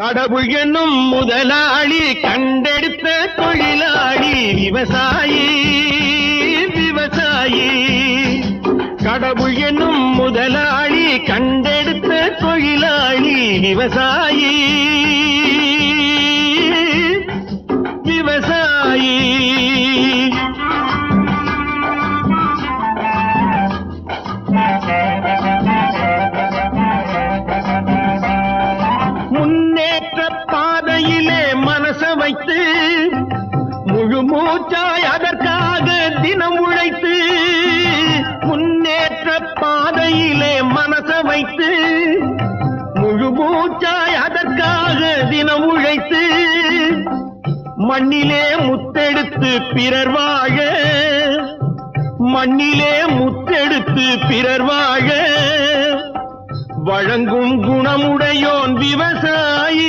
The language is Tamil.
கடவுள் என்னும் முதலாளி கண்டெடுத்த தொழிலாளி விவசாயி விவசாயி. கடவுள் என்னும் முதலாளி கண்டெடுத்த தொழிலாளி விவசாயி விவசாயி. முன்னேற்ற பாதையிலே மனச வைத்து முழு மூச்சாய் அதற்காக தினம் உழைத்து, முன்னேற்ற பாதையிலே மனச வைத்து முழு மூச்சாய் அதற்காக தினம் உழைத்து, மண்ணிலே முத்தெடுத்து பிறர் வாழ, மண்ணிலே முத்தெடுத்து பிறர் வாழ வழங்கும் குணமுடையோன் விவசாயி.